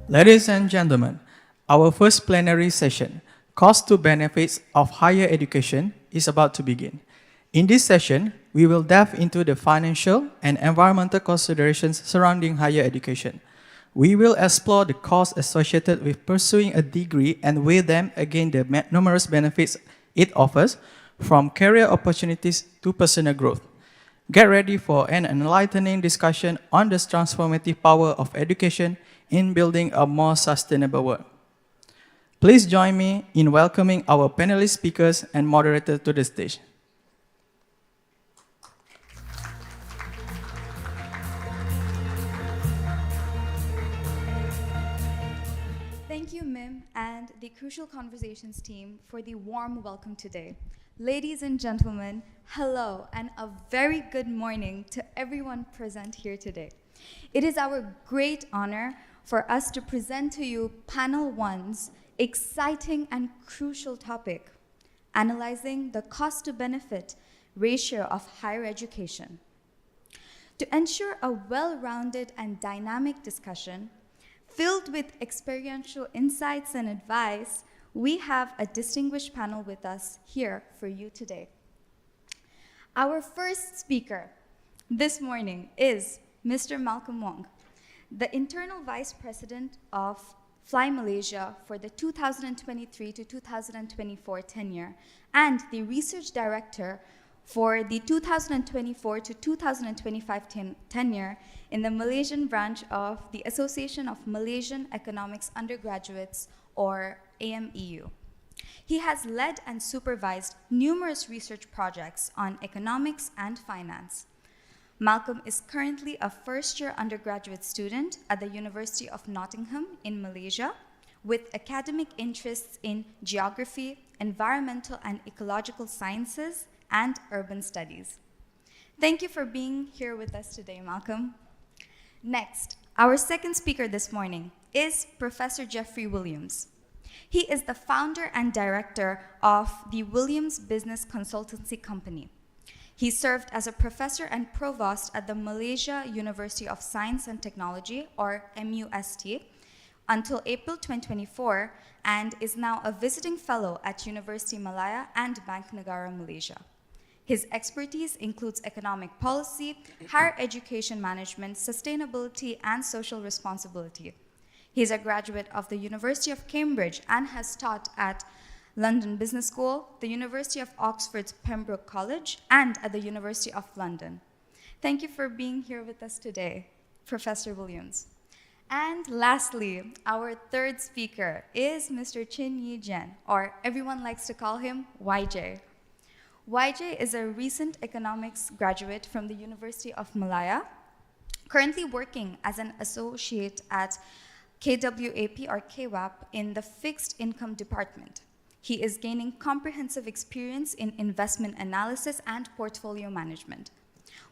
Ladies and gentlemen, our first plenary session, Cost to Benefits of Higher Education, is about to begin. In this session, we will delve into the financial and environmental considerations surrounding higher education. We will explore the costs associated with pursuing a degree and weigh them against the numerous benefits it offers, from career opportunities to personal growth. Get ready for an enlightening discussion on the transformative power of education in building a more sustainable world. Please join me in welcoming our panelist speakers and moderators to the stage. Thank you, MIM, and the Crucial Conversations team for the warm welcome today. Ladies and gentlemen, hello, and a very good morning to everyone present here today. It is our great honor for us to present to you Panel 1's exciting and crucial topic, analyzing the cost-to-benefit ratio of higher education. To ensure a well-rounded and dynamic discussion, filled with experiential insights and advice, we have a distinguished panel with us here for you today. Our first speaker this morning is Mr. Malcolm Wong, the Internal Vice President of Fly Malaysia for the 2023 to 2024 tenure and the Research Director for the 2024 to 2025 tenure in the Malaysian branch of the Association of Malaysian Economics Undergraduates, or AMEU. He has led and supervised numerous research projects on economics and finance. Malcolm is currently a first-year undergraduate student at the University of Nottingham in Malaysia, with academic interests in geography, environmental and ecological sciences, and urban studies. Thank you for being here with us today, Malcolm. Next, our second speaker this morning is Professor Jeffrey Williams. He is the founder and director of the Williams Business Consultancy Company. He served as a professor and provost at the Malaysia University of Science and Technology, or MUST, until April 2024, and is now a visiting fellow at University Malaya and Bank Negara Malaysia. His expertise includes economic policy, higher education management, sustainability, and social responsibility. He is a graduate of the University of Cambridge and has taught at London Business School, the University of Oxford's Pembroke College, and at the University of London. Thank you for being here with us today, Professor Williams. And lastly, our third speaker is Mr. Chin Yi Jian, or everyone likes to call him YJ. YJ is a recent economics graduate from the University of Malaya, currently working as an associate at KWAP or KWAP in the fixed income department. He is gaining comprehensive experience in investment analysis and portfolio management.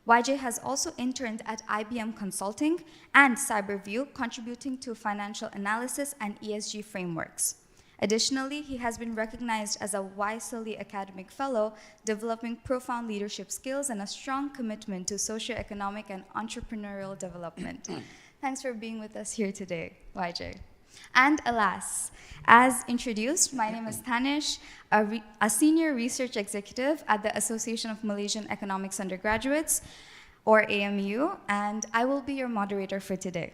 YJ has also interned at IBM Consulting and Cyberview, contributing to financial analysis and ESG frameworks. Additionally, he has been recognized as a Wisely Academic Fellow, developing profound leadership skills and a strong commitment to socioeconomic and entrepreneurial development. Thanks for being with us here today, YJ. And alas, as introduced, my name is Tanish, a senior research executive at the Association of Malaysian Economics Undergraduates, or AMU, and I will be your moderator for today.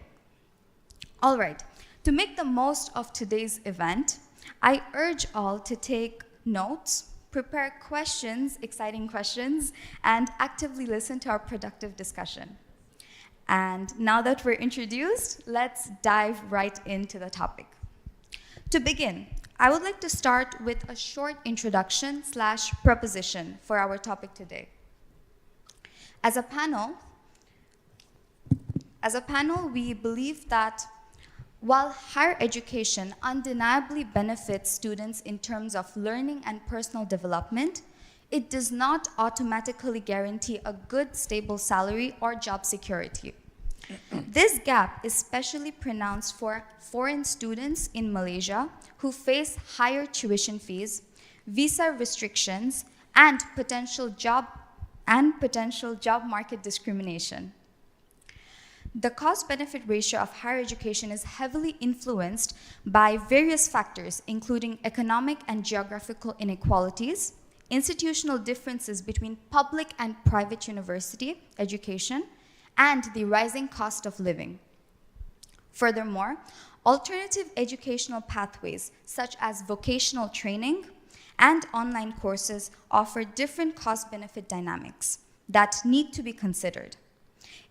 All right, to make the most of today's event, I urge all to take notes, prepare questions, exciting questions, and actively listen to our productive discussion. And now that we're introduced, let's dive right into the topic. To begin, I would like to start with a short introduction / proposition for our topic today. As a panel, we believe that while higher education undeniably benefits students in terms of learning and personal development, it does not automatically guarantee a good, stable salary or job security. This gap is especially pronounced for foreign students in Malaysia who face higher tuition fees, visa restrictions, and potential job market discrimination. The cost-benefit ratio of higher education is heavily influenced by various factors, including economic and geographical inequalities, institutional differences between public and private university education, and the rising cost of living. Furthermore, alternative educational pathways, such as vocational training and online courses, offer different cost-benefit dynamics that need to be considered.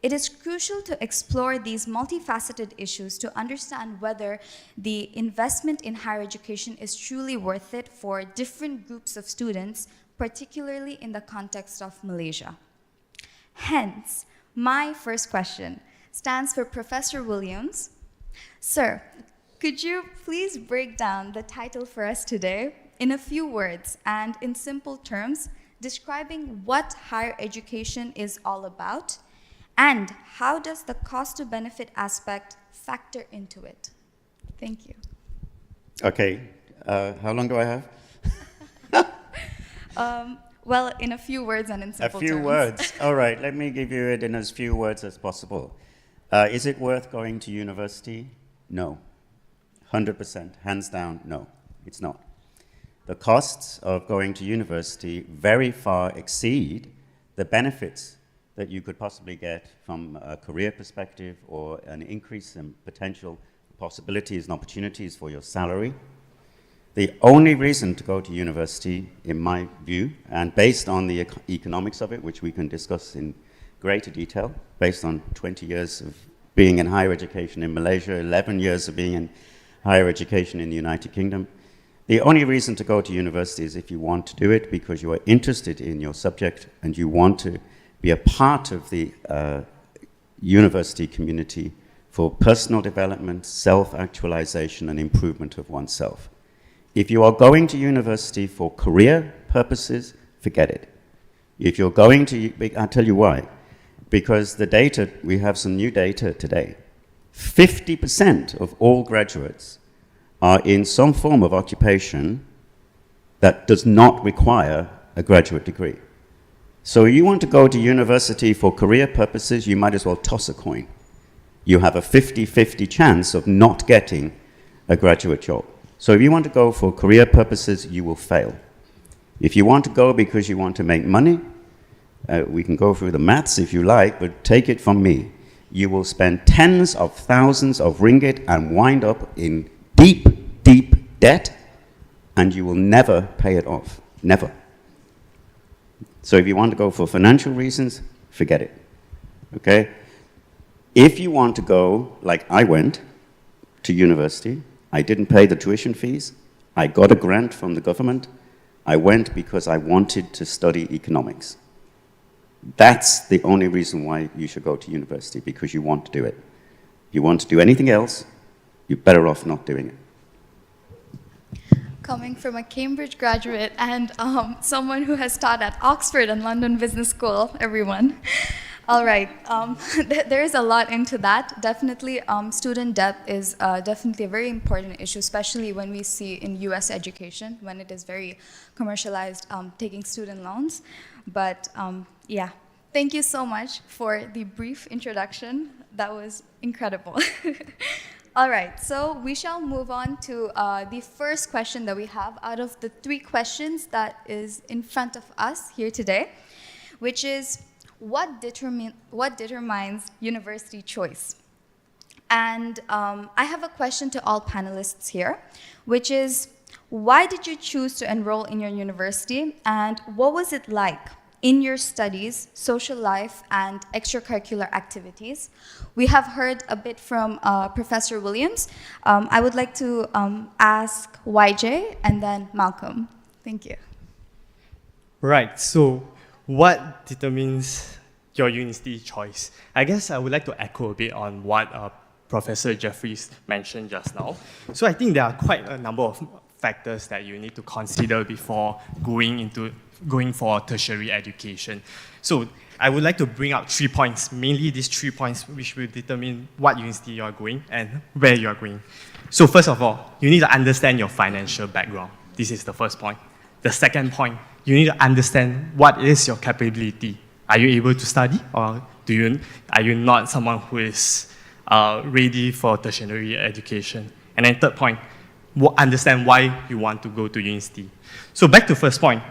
It is crucial to explore these multifaceted issues to understand whether the investment in higher education is truly worth it for different groups of students, particularly in the context of Malaysia. Hence, my first question stands for Professor Williams. Sir, could you please break down the title for us today in a few words and in simple terms, describing what higher education is all about, and how does the cost to benefit aspect factor into it? Thank you. Okay, how long do I have? Well, in a few words and in simple terms. A few words. All right, let me give you it in as few words as possible. Is it worth going to university? No. 100%, hands down, no, it's not. The costs of going to university very far exceed the benefits that you could possibly get from a career perspective or an increase in potential possibilities and opportunities for your salary. The only reason to go to university, in my view, and based on the economics of it, which we can discuss in greater detail, based on 20 years of being in higher education in Malaysia, 11 years of being in higher education in the United Kingdom, the only reason to go to university is if you want to do it because you are interested in your subject and you want to be a part of the university community for personal development, self-actualization, and improvement of oneself. If you are going to university for career purposes, forget it. If you're going to, I'll tell you why. Because the data, we have some new data today. 50% of all graduates are in some form of occupation that does not require a graduate degree. So if you want to go to university for career purposes, you might as well toss a coin. You have a 50-50 chance of not getting a graduate job. So if you want to go for career purposes, you will fail. If you want to go because you want to make money, we can go through the maths if you like, but take it from me. You will spend tens of thousands of ringgit and wind up in deep, deep debt, and you will never pay it off. Never. So if you want to go for financial reasons, forget it. Okay? If you want to go, like I went, to university, I didn't pay the tuition fees, I got a grant from the government, I went because I wanted to study economics. That's the only reason why you should go to university, because you want to do it. If you want to do anything else, you're better off not doing it. Coming from a Cambridge graduate and someone who has taught at Oxford and London Business School, everyone. All right, there is a lot into that. Definitely, student debt is definitely a very important issue, especially when we see in US education, when it is very commercialized, taking student loans. But yeah, thank you so much for the brief introduction. That was incredible. All right, so we shall move on to the first question that we have out of the 3 questions that is in front of us here today, which is, what determines university choice? And I have a question to all panelists here, which is, why did you choose to enroll in your university, and what was it like in your studies, social life, and extracurricular activities? We have heard a bit from Professor Williams. I would like to ask YJ and then Malcolm. Thank you. Right, so what determines your university choice? I guess I would like to echo a bit on what Professor Jeffries mentioned just now. So I think there are quite a number of factors that you need to consider before going for tertiary education. So I would like to bring up 3 points, mainly these 3 points which will determine what university you are going and where you are going. So first of all, you need to understand your financial background. This is the first point. The second point, you need to understand what is your capability. Are you able to study, or Are you not someone who is ready for tertiary education? And then third point, understand why you want to go to university. So back to first point,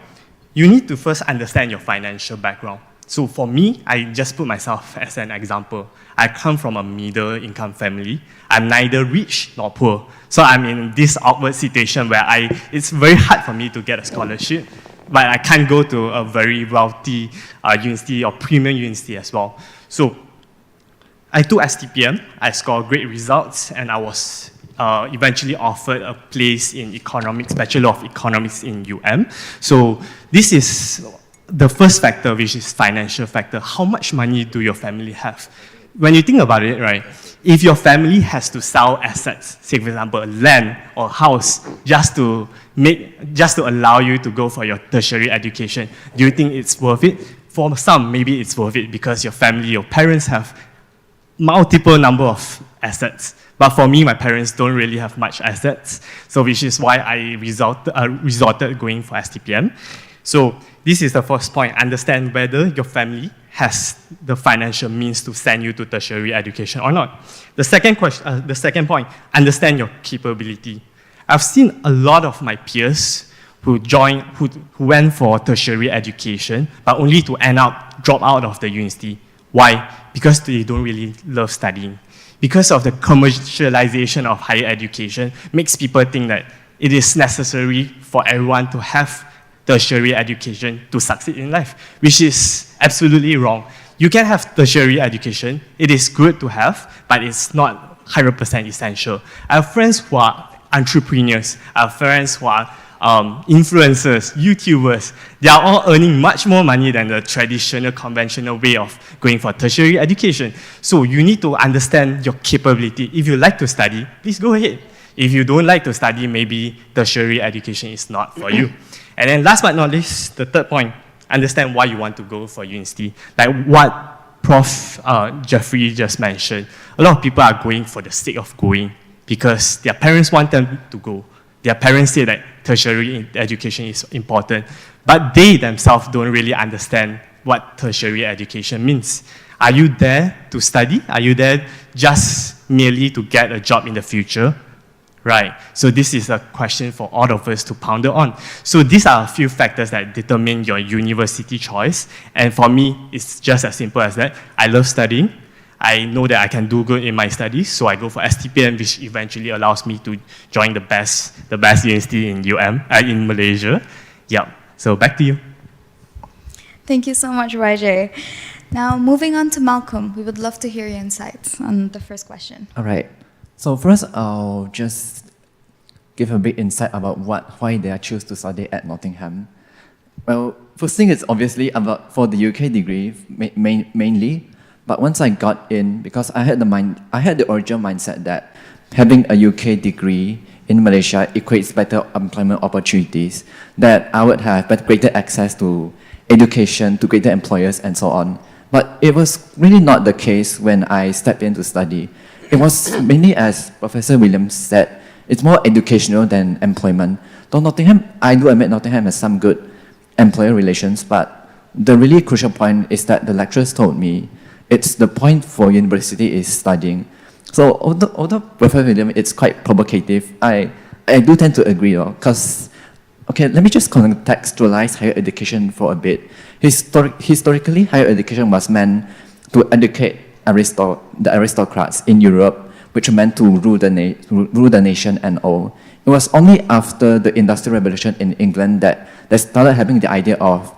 you need to first understand your financial background. So for me, I just put myself as an example. I come from a middle income family. I'm neither rich nor poor. So I'm in this awkward situation where it's very hard for me to get a scholarship, but I can't go to a very wealthy university or premium university as well. So I took STPM, I scored great results, and I was eventually offered a place in economics, Bachelor of Economics in UM. So this is the first factor, which is financial factor. How much money do your family have? When you think about it, right, if your family has to sell assets, say for example, a land or house, just to allow you to go for your tertiary education, do you think it's worth it? For some, maybe it's worth it because your family, your parents have multiple number of assets. But for me, my parents don't really have much assets, so which is why I resorted going for STPM. So this is the first point. Understand whether your family has the financial means to send you to tertiary education or not. The second point, understand your capability. I've seen a lot of my peers who went for tertiary education, but only to drop out of the university. Why? Because they don't really love studying. Because of the commercialization of higher education, makes people think that it is necessary for everyone to have tertiary education to succeed in life, which is absolutely wrong. You can have tertiary education, it is good to have, but it's not 100% essential. I have friends who are entrepreneurs, I have friends who are influencers, YouTubers. They are all earning much more money than the traditional, conventional way of going for tertiary education. So you need to understand your capability. If you like to study, please go ahead. If you don't like to study, maybe tertiary education is not for you. And then last but not least, the third point, understand why you want to go for university. Like what Prof. Jeffrey just mentioned. A lot of people are going for the sake of going because their parents want them to go. Their parents say that tertiary education is important, but they themselves don't really understand what tertiary education means. Are you there to study? Are you there just merely to get a job in the future? Right, so this is a question for all of us to ponder on. So these are a few factors that determine your university choice. And for me, it's just as simple as that. I love studying. I know that I can do good in my studies, so I go for STPM, which eventually allows me to join the best university in in Malaysia. Yeah, so back to you. Thank you so much, YJ. Now, moving on to Malcolm, we would love to hear your insights on the first question. All right. So first, I'll just give a big insight about why they choose to study at Nottingham. Well, first thing is obviously for the UK degree mainly, but once I got in, because I had the original mindset that having a UK degree in Malaysia equates better employment opportunities, that I would have greater access to education, to greater employers, and so on. But it was really not the case when I stepped in to study. It was mainly, as Professor Williams said, it's more educational than employment. Though Nottingham, I do admit Nottingham has some good employer relations, but the really crucial point is that the lecturers told me it's the point for university is studying. So although Professor Williams, it's quite provocative, I do tend to agree, because, okay, let me just contextualize higher education for a bit. Historically, higher education was meant to educate the aristocrats in Europe, which meant to rule the nation and all. It was only after the Industrial Revolution in England that they started having the idea of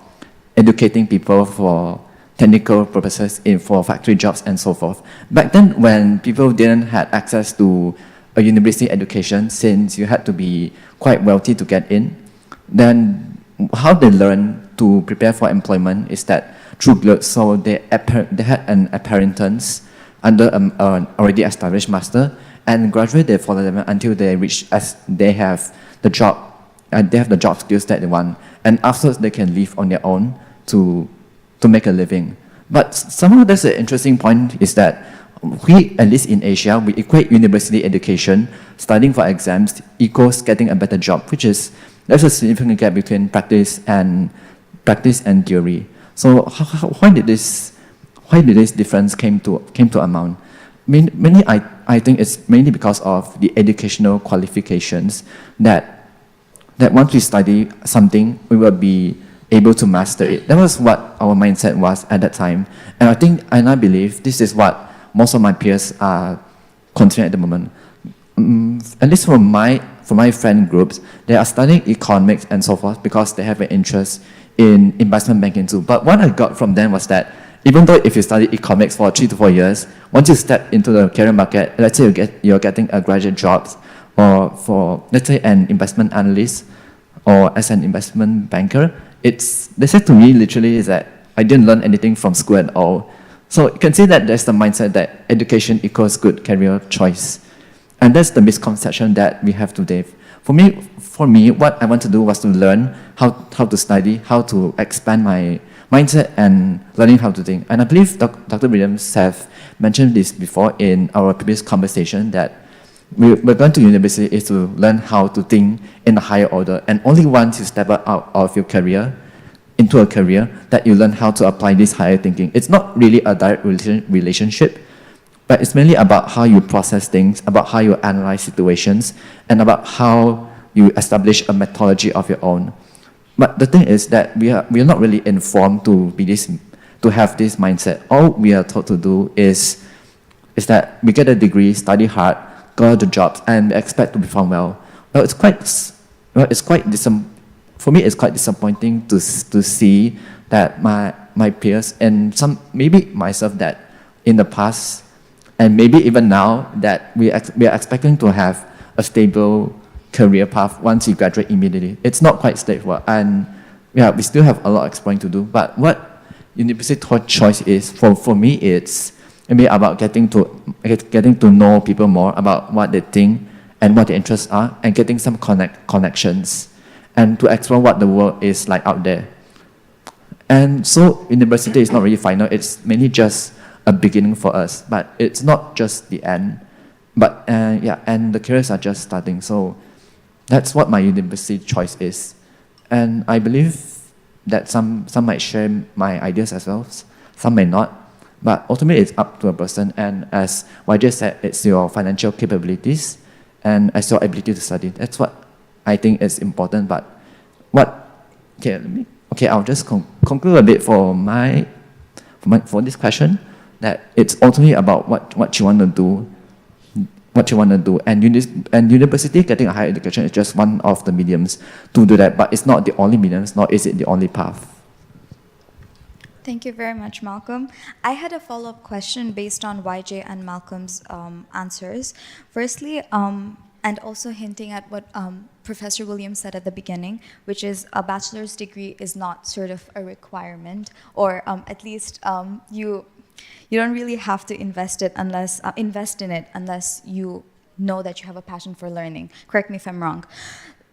educating people for technical purposes, for factory jobs and so forth. Back then, when people didn't have access to a university education, since you had to be quite wealthy to get in, then how they learn to prepare for employment is that through grades. So they had an apprentice under an already established master, and gradually they follow them until they have the job skills that they want, and afterwards they can live on their own to make a living. But somehow there's an interesting point is that we, at least in Asia, we equate university education, studying for exams, equals getting a better job, there's a significant gap between practice and theory. So why did this difference came to amount? Mainly, I think it's mainly because of the educational qualifications that once we study something, we will be able to master it. That was what our mindset was at that time. And I believe this is what most of my peers are considering at the moment. At least for my friend groups, they are studying economics and so forth because they have an interest in investment banking too. But what I got from them was that even though if you study economics for 3 to 4 years, once you step into the career market, let's say you're getting a graduate job, or for, let's say, an investment analyst, or as an investment banker, they said to me literally is that I didn't learn anything from school at all. So you can see that there's the mindset that education equals good career choice. And that's the misconception that we have today. For me, what I want to do was to learn how to study, how to expand my mindset and learning how to think. And I believe Dr. Williams have mentioned this before in our previous conversation that we're going to university is to learn how to think in a higher order. And only once you step out of your career into a career that you learn how to apply this higher thinking. It's not really a direct relationship, but it's mainly about how you process things, about how you analyze situations, and about how you establish a methodology of your own. But the thing is that we are not really informed to have this mindset. All we are taught to do is that we get a degree, study hard, go to jobs, and expect to perform well. For me, it's quite disappointing to see that my peers and maybe myself that in the past and maybe even now that we are expecting to have a stable career path once you graduate immediately. It's not quite straightforward, and we still have a lot of exploring to do. But what university choice is for me, it's maybe about getting to know people more about what they think and what their interests are, and getting some connections, and to explore what the world is like out there. And so university is not really final, it's mainly just a beginning for us, but it's not just the end. But and the careers are just starting, so that's what my university choice is. And I believe that some might share my ideas as well, some may not. But ultimately, it's up to a person. And as YJ said, it's your financial capabilities and as your ability to study. That's what I think is important. But I'll just conclude a bit for this question, that it's ultimately about what you want to do. And university, getting a higher education is just one of the mediums to do that, but it's not the only mediums, nor is it the only path. Thank you very much, Malcolm. I had a follow-up question based on YJ and Malcolm's answers. Firstly, and also hinting at what Professor Williams said at the beginning, which is a bachelor's degree is not sort of a requirement, or at least you don't really have to invest in it unless you know that you have a passion for learning. Correct me if I'm wrong.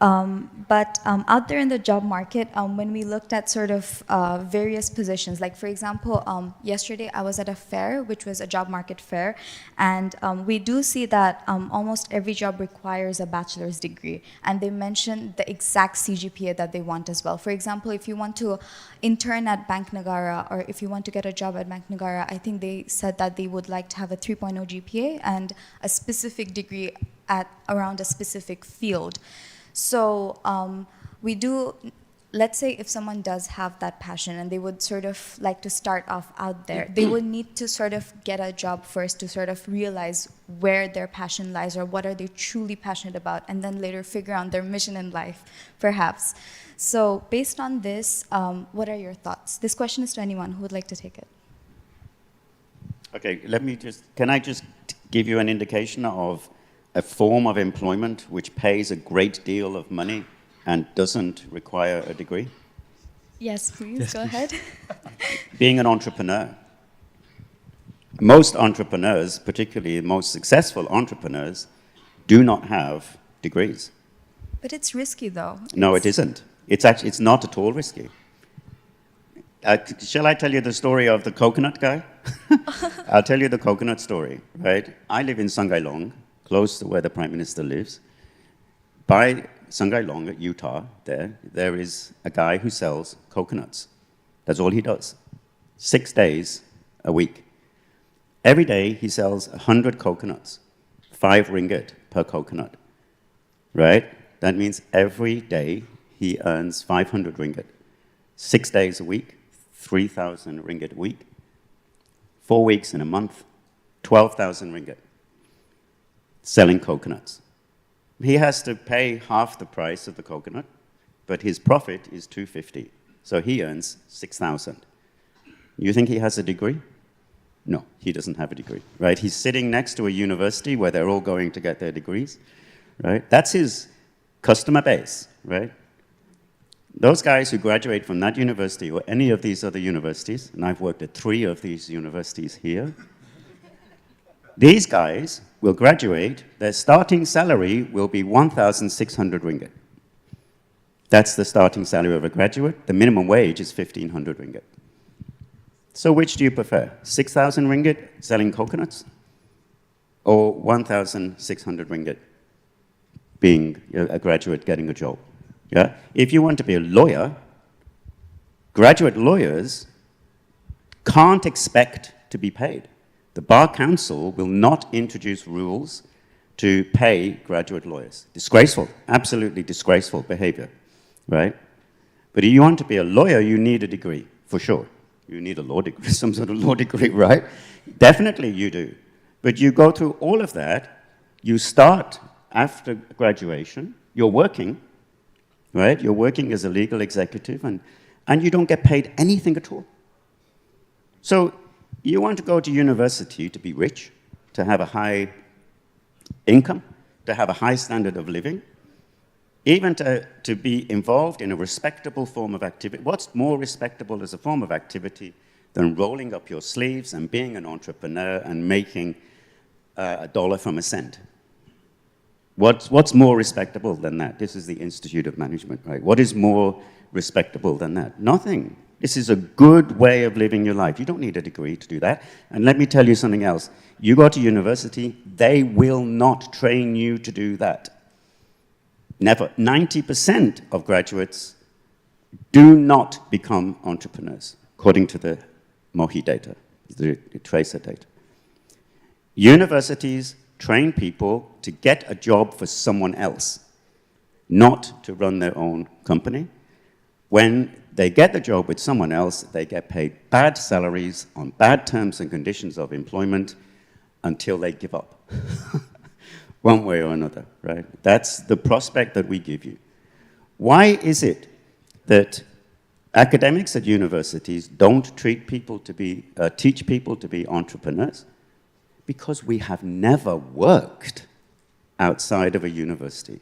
But out there in the job market, when we looked at sort of various positions, like for example, yesterday I was at a fair, which was a job market fair, and we do see that almost every job requires a bachelor's degree, and they mentioned the exact CGPA that they want as well. For example, if you want to intern at Bank Nagara, or if you want to get a job at Bank Nagara, I think they said that they would like to have a 3.0 GPA and a specific degree at around a specific field. So we do, let's say if someone does have that passion and they would sort of like to start off out there, they would need to sort of get a job first to sort of realize where their passion lies or what are they truly passionate about, and then later figure out their mission in life, perhaps. So based on this, what are your thoughts? This question is to anyone who would like to take it. Okay, can I just give you an indication of a form of employment which pays a great deal of money and doesn't require a degree? Yes, please, yes, go please. ahead. Being an entrepreneur. Most entrepreneurs, particularly most successful entrepreneurs, do not have degrees. But it's risky though. No, it isn't. It's not at all risky. Shall I tell you the story of the coconut guy? I'll tell you the coconut story, right? I live in Sungailong, close to where the Prime Minister lives. By Sungailong, Utah, there is a guy who sells coconuts. That's all he does. 6 days a week. Every day he sells 100 coconuts, 5 ringgit per coconut, right? That means every day he earns 500 ringgit. 6 days a week, 3,000 ringgit a week. 4 weeks in a month, 12,000 ringgit selling coconuts. He has to pay half the price of the coconut, but his profit is 250. So he earns 6,000. You think he has a degree? No, he doesn't have a degree, right? He's sitting next to a university where they're all going to get their degrees, right? That's his customer base, right? Those guys who graduate from that university or any of these other universities, and I've worked at 3 of these universities here, these guys will graduate, their starting salary will be 1,600 ringgit. That's the starting salary of a graduate. The minimum wage is 1,500 ringgit. So which do you prefer? 6,000 ringgit selling coconuts or 1,600 ringgit being a graduate getting a job? Yeah? If you want to be a lawyer, graduate lawyers can't expect to be paid. The Bar Council will not introduce rules to pay graduate lawyers. Disgraceful, absolutely disgraceful behavior, right? But if you want to be a lawyer, you need a degree, for sure. You need a law degree, some sort of law degree, right? Definitely you do. But you go through all of that, you start after graduation, you're working, right? You're working as a legal executive, and you don't get paid anything at all. So you want to go to university to be rich, to have a high income, to have a high standard of living, even to be involved in a respectable form of activity. What's more respectable as a form of activity than rolling up your sleeves and being an entrepreneur and making a dollar from a cent? What's more respectable than that? This is the Institute of Management, right? What is more respectable than that? Nothing. This is a good way of living your life. You don't need a degree to do that. And let me tell you something else. You go to university, they will not train you to do that. Never. 90% of graduates do not become entrepreneurs, according to the MOHI data, the Tracer data. Universities train people to get a job for someone else, not to run their own company. When they get the job with someone else, they get paid bad salaries on bad terms and conditions of employment until they give up. One way or another, right? That's the prospect that we give you. Why is it that academics at universities don't teach people to be entrepreneurs? Because we have never worked outside of a university.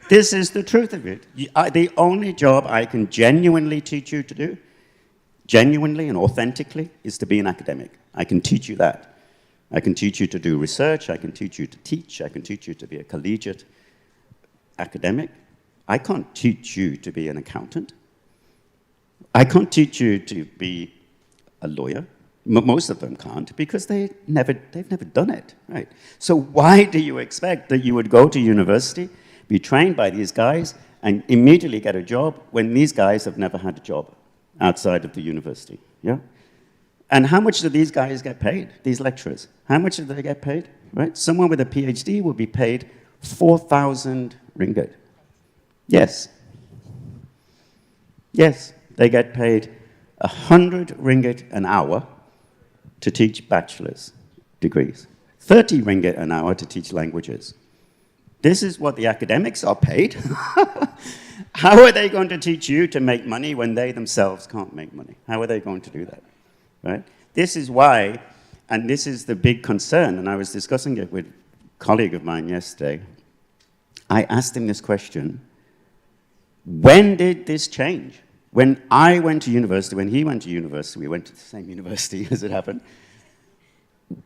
This is the truth of it. The only job I can genuinely teach you to do, genuinely and authentically, is to be an academic. I can teach you that. I can teach you to do research, I can teach you to teach, I can teach you to be a collegiate academic. I can't teach you to be an accountant. I can't teach you to be a lawyer. Most of them can't, because they've never done it, right? So why do you expect that you would go to university, be trained by these guys, and immediately get a job when these guys have never had a job outside of the university, yeah? And how much do these guys get paid, these lecturers? How much do they get paid, right? Someone with a PhD will be paid 4,000 ringgit. Yes. Yes, they get paid 100 ringgit an hour to teach bachelor's degrees, 30 ringgit an hour to teach languages. This is what the academics are paid. How are they going to teach you to make money when they themselves can't make money? How are they going to do that? Right? This is why, and this is the big concern, and I was discussing it with a colleague of mine yesterday. I asked him this question: when did this change? When I went to university, when he went to university, we went to the same university as it happened,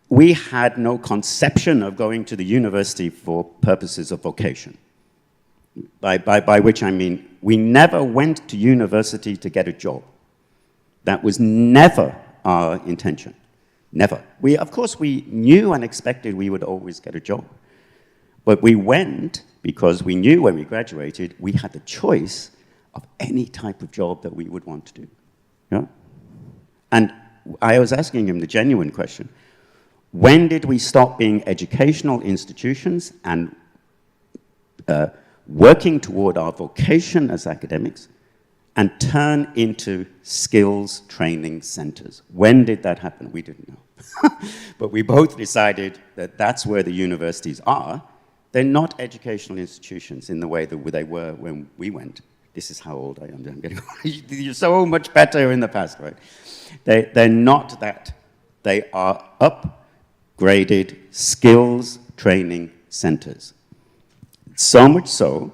we had no conception of going to the university for purposes of vocation. By which I mean, we never went to university to get a job. That was never our intention. Never. Of course, we knew and expected we would always get a job. But we went because we knew when we graduated, we had the choice of any type of job that we would want to do. Yeah? And I was asking him the genuine question. When did we stop being educational institutions and working toward our vocation as academics and turn into skills training centers? When did that happen? We didn't know. But we both decided that that's where the universities are. They're not educational institutions in the way that they were when we went. This is how old I am. I'm getting You're so much better in the past, right? They're not that. They are upgraded skills training centers. So much so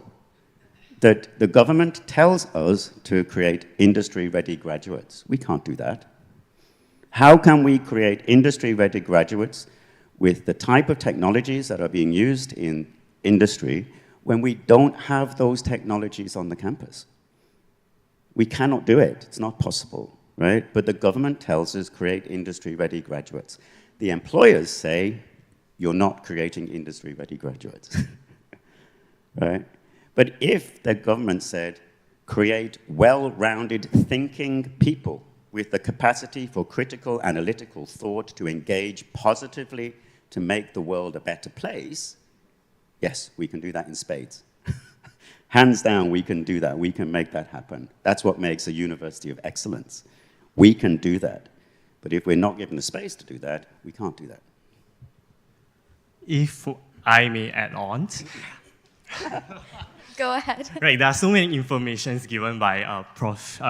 that the government tells us to create industry-ready graduates. We can't do that. How can we create industry-ready graduates with the type of technologies that are being used in industry when we don't have those technologies on the campus? We cannot do it. It's not possible, right? But the government tells us create industry-ready graduates. The employers say, you're not creating industry-ready graduates, right? But if the government said, create well-rounded thinking people with the capacity for critical analytical thought to engage positively to make the world a better place, yes, we can do that in spades. Hands down, we can do that. We can make that happen. That's what makes a university of excellence. We can do that. But if we're not given the space to do that, we can't do that. If I may add on. Go ahead. Right, there are so many informations given by Prof.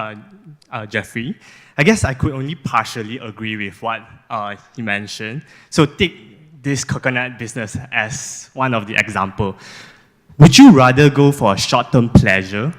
Jeffrey. I guess I could only partially agree with what he mentioned. So take this coconut business as one of the example. Would you rather go for a short-term pleasure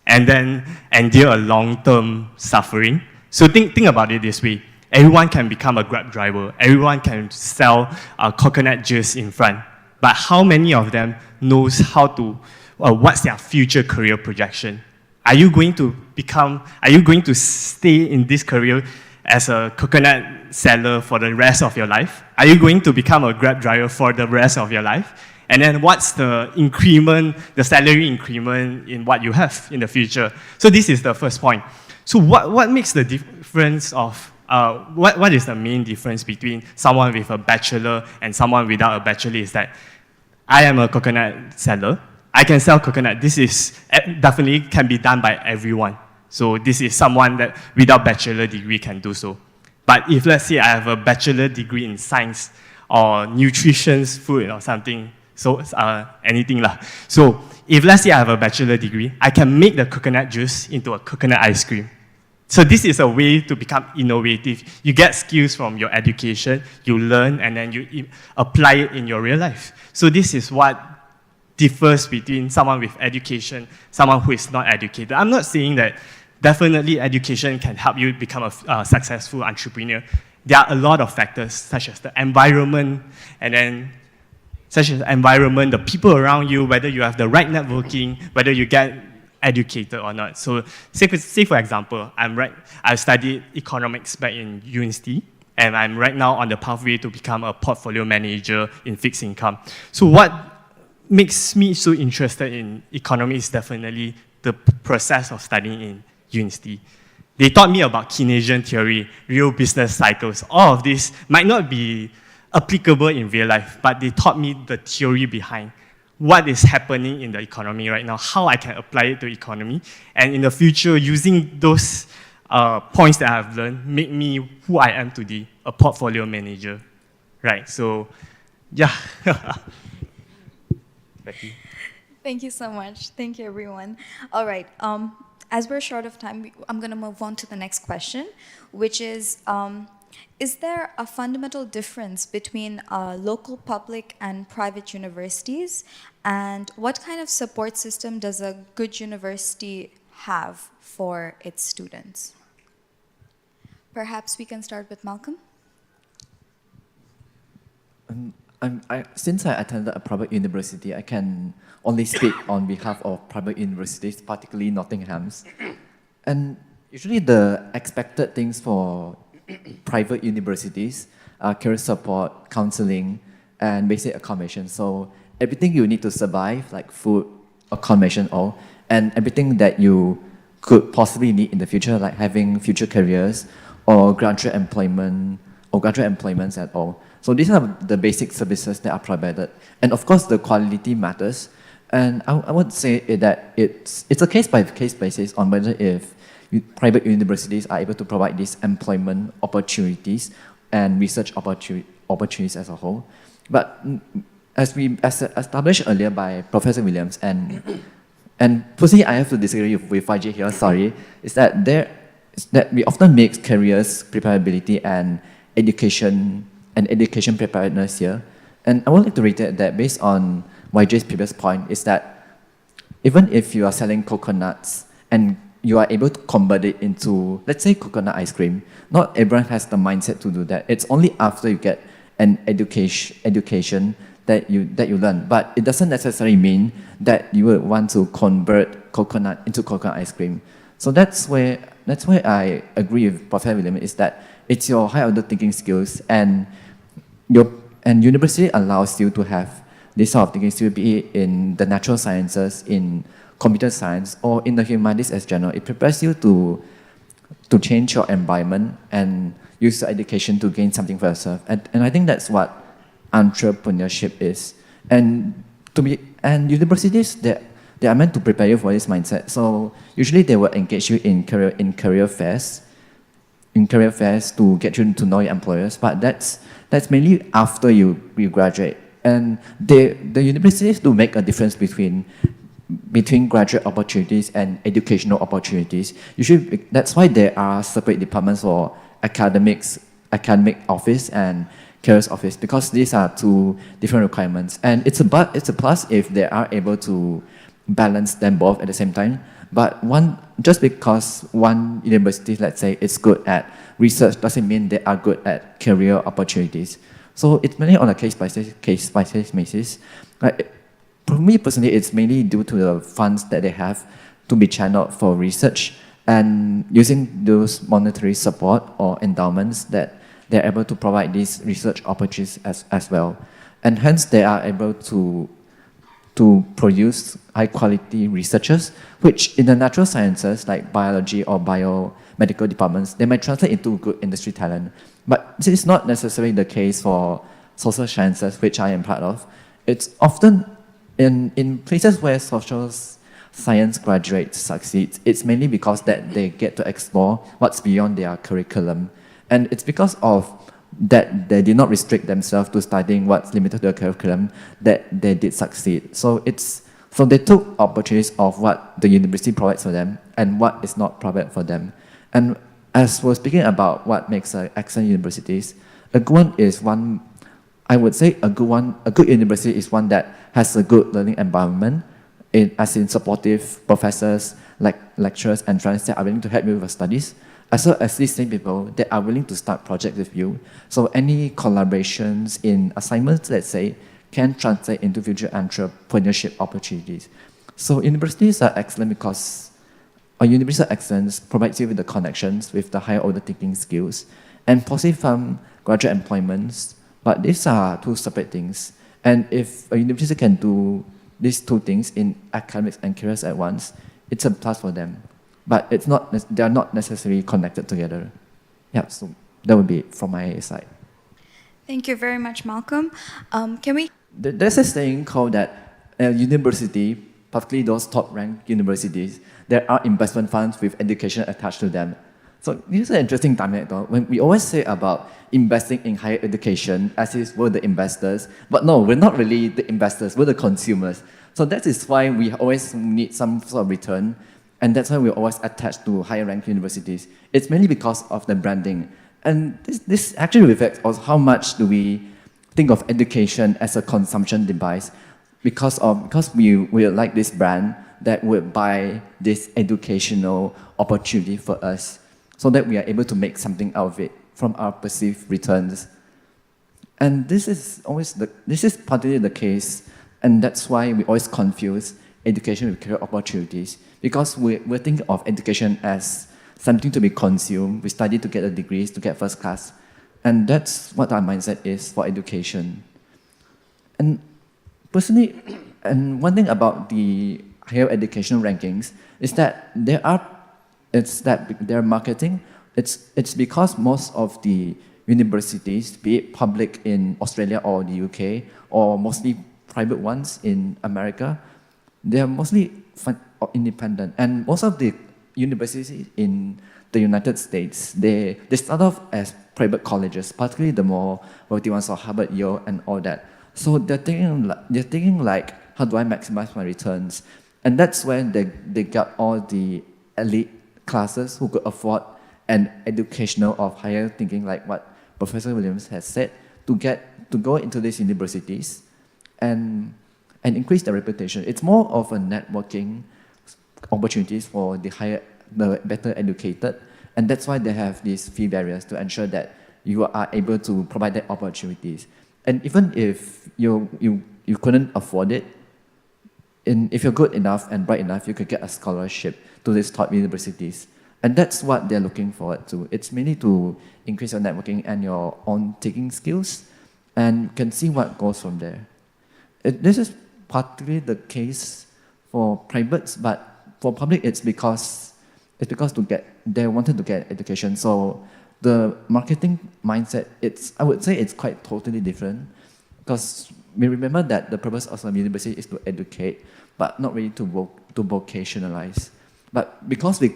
and then endure a long-term suffering? So think about it this way. Everyone can become a Grab driver. Everyone can sell coconut juice in front. But how many of them knows how to, what's their future career projection? Are you going to stay in this career as a coconut seller for the rest of your life? Are you going to become a Grab driver for the rest of your life? And then what's the increment, the salary increment in what you have in the future? So this is the first point. So what makes the difference of, what is the main difference between someone with a bachelor and someone without a bachelor is that I am a coconut seller. I can sell coconut. This is definitely can be done by everyone. So this is someone that without bachelor degree can do so. But if let's say I have a bachelor degree in science or nutrition, food or something, so anything lah. So if let's say I have a bachelor degree, I can make the coconut juice into a coconut ice cream. So this is a way to become innovative. You get skills from your education, you learn, and then you apply it in your real life. So this is what differs between someone with education, someone who is not educated. I'm not saying that definitely education can help you become a successful entrepreneur. There are a lot of factors, such as the environment, the people around you, whether you have the right networking, whether you get educated or not. So say for example, I studied economics back in university, and I'm right now on the pathway to become a portfolio manager in fixed income. So what makes me so interested in economics is definitely the process of studying in university. They taught me about Keynesian theory, real business cycles. All of this might not be applicable in real life, but they taught me the theory behind what is happening in the economy right now, how I can apply it to economy, and in the future, using those points that I've learned, make me who I am today, a portfolio manager, right? So, yeah. Becky. Thank you so much. Thank you, everyone. All right. As we're short of time, I'm going to move on to the next question, which is there a fundamental difference between local public and private universities? And what kind of support system does a good university have for its students? Perhaps we can start with Malcolm. Since I attended a private university, I can only speak on behalf of private universities, particularly Nottingham's. And usually the expected things for private universities are career support, counseling, and basic accommodation. So everything you need to survive, like food, accommodation, and everything that you could possibly need in the future, like having future careers or graduate employment or graduate employments at all. So these are the basic services that are provided. And of course, the quality matters. And I would say that it's a case-by-case basis on whether if private universities are able to provide these employment opportunities and research opportunities as a whole. But as established earlier by Professor Williams, and personally I have to disagree with YJ here, sorry, is that we often mix careers preparability and education preparedness here. And I would like to reiterate that based on YJ's previous point is that even if you are selling coconuts and you are able to convert it into, let's say, coconut ice cream, not everyone has the mindset to do that. It's only after you get an education that you learn. But it doesn't necessarily mean that you would want to convert coconut into coconut ice cream. So that's where I agree with Professor William, is that it's your higher order thinking skills and university allows you to have this sort of thinking skill, be it in the natural sciences, in computer science, or in the humanities as general. It prepares you to change your environment and use your education to gain something for yourself. And I think that's what entrepreneurship is. And universities, they are meant to prepare you for this mindset. So usually they will engage you in career fairs to get you to know your employers. But that's mainly after you graduate. And the universities do make a difference between graduate opportunities and educational opportunities. Usually, that's why there are separate departments for academic office and careers office, because these are two different requirements. And it's a plus if they are able to balance them both at the same time. But just because one university, let's say, is good at research doesn't mean they are good at career opportunities. So it's mainly on a case-by-case basis. For me personally, it's mainly due to the funds that they have to be channeled for research, and using those monetary support or endowments that they're able to provide these research opportunities as well. And hence they are able to produce high-quality researchers, which in the natural sciences, like biology or biomedical departments, they might translate into good industry talent. But this is not necessarily the case for social sciences, which I am part of. It's often in places where social science graduates succeed, it's mainly because that they get to explore what's beyond their curriculum. And it's because of that they did not restrict themselves to studying what's limited to their curriculum that they did succeed. So they took opportunities of what the university provides for them and what is not provided for them. And as we're speaking about what makes excellent universities, a good one is one, I would say a good university is one that has a good learning environment, as in supportive professors, like lecturers and friends that are willing to help you with your studies, as well as these same people that are willing to start projects with you. So any collaborations in assignments, let's say, can translate into future entrepreneurship opportunities. So universities are excellent because a university of excellence provides you with the connections with the higher order thinking skills and possibly from graduate employments. But these are two separate things. And if a university can do these two things in academics and careers at once, it's a plus for them. But they are not necessarily connected together. Yeah, so that would be it from my side. Thank you very much, Malcolm. There's a saying called that university, particularly those top-ranked universities, there are investment funds with education attached to them. So this is an interesting dynamic, though. When we always say about investing in higher education, as if we're the investors, but no, we're not really the investors, we're the consumers. So that is why we always need some sort of return, and that's why we're always attached to higher ranked universities. It's mainly because of the branding. And this actually reflects on how much do we think of education as a consumption device, because we like this brand that would buy this educational opportunity for us, so that we are able to make something out of it from our perceived returns. And this is particularly the case, and that's why we always confuse education with career opportunities, because we're thinking of education as something to be consumed. We study to get a degrees, to get first class, and that's what our mindset is for education. And personally, and one thing about the higher education rankings is that they're marketing it's because most of the universities, be it public in Australia or the UK, or mostly private ones in America, they are mostly independent. And most of the universities in the United States, they start off as private colleges, particularly the more wealthy ones, or Harvard, Yale, and all that. So they're thinking like, how do I maximize my returns? And that's when they got all the elite classes who could afford an educational of higher thinking, like what Professor Williams has said, to go into these universities and increase their reputation. It's more of a networking opportunities for the better educated, and that's why they have these fee barriers to ensure that you are able to provide that opportunities. And even if you couldn't afford it, if you're good enough and bright enough, you could get a scholarship to these top universities. And that's what they're looking forward to. It's mainly to increase your networking and your own taking skills, and you can see what goes from there. This is particularly the case for privates, but for public, it's because they wanted to get education. So the marketing mindset, I would say it's quite totally different, because we remember that the purpose of some university is to educate, but not really to vocationalize. But because we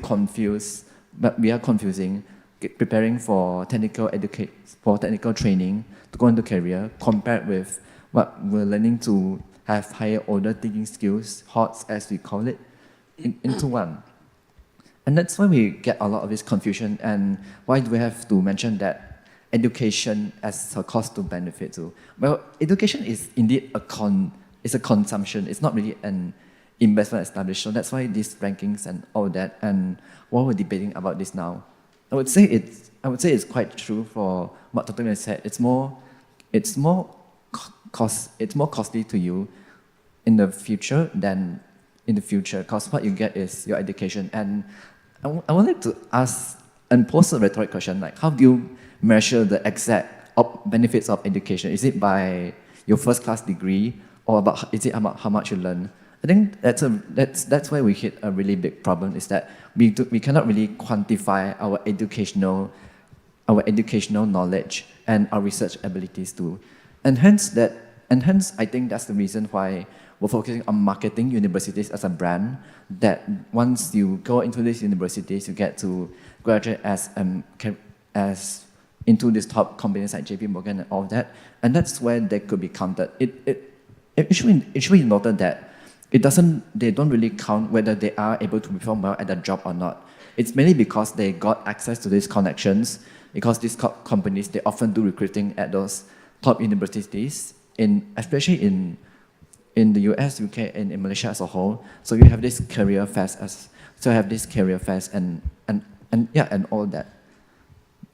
are confusing preparing for technical training to go into career, compared with what we're learning to have higher order thinking skills, HOTS as we call it, into one. And that's why we get a lot of this confusion, and why do we have to mention that education as a cost to benefit too? Well, education is indeed it's a consumption. It's not really an investment established. So that's why these rankings and all that, and what we're debating about this now, I would say it's quite true for what Dr. Miller said. It's more costly to you in the future than in the future, because what you get is your education. And I wanted to ask and pose a rhetoric question, like, how do you measure the exact benefits of education? Is it by your first class degree, or is it about how much you learn? I think that's where we hit a really big problem, is that we cannot really quantify our educational knowledge and our research abilities too. And hence I think that's the reason why we're focusing on marketing universities as a brand, that once you go into these universities, you get to graduate as into these top companies like JP Morgan and all that, and that's where they could be counted. It should be noted that they don't really count whether they are able to perform well at the job or not. It's mainly because they got access to these connections, because these companies, they often do recruiting at those top universities, especially in the US, UK, and in Malaysia as a whole. So you have this career fairs and all that.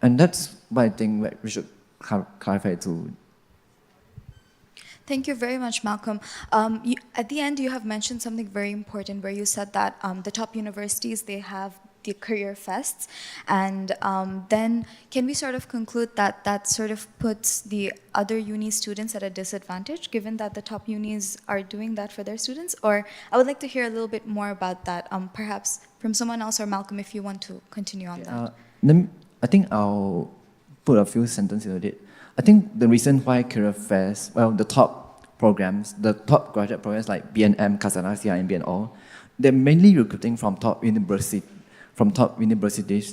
And that's why I think we should clarify too. Thank you very much, Malcolm. At the end, you have mentioned something very important, where you said that the top universities, they have the career fests, and then can we sort of conclude that that sort of puts the other uni students at a disadvantage, given that the top unis are doing that for their students? Or I would like to hear a little bit more about that, perhaps from someone else, or Malcolm, if you want to continue on that. I think I'll put a few sentences on it. I think the reason why career fairs, well, the top programs, the top graduate programs like BNM, Kasana, CIMB, and all, they're mainly recruiting from top universities.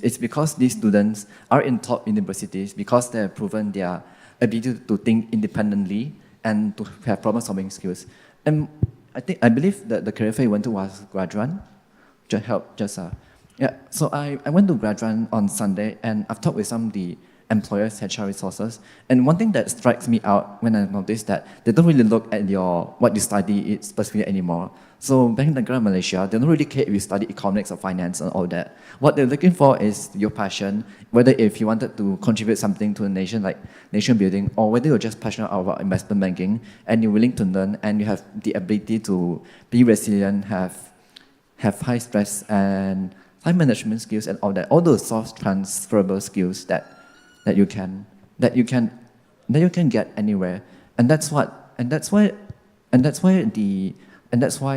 It's because these students are in top universities because they have proven their ability to think independently and to have problem-solving skills. And I believe that the career fair you went to was Graduan. So I went to Graduan on Sunday, and I've talked with some of the employers, HR resources, and one thing that strikes me out when I noticed that they don't really look at what you study specifically anymore. So back in Negara, Malaysia, they don't really care if you study economics or finance and all that. What they're looking for is your passion, whether if you wanted to contribute something to the nation, like nation building, or whether you're just passionate about investment banking and you're willing to learn and you have the ability to be resilient, have high stress and time management skills and all that, all those soft transferable skills that you can get anywhere, and that's why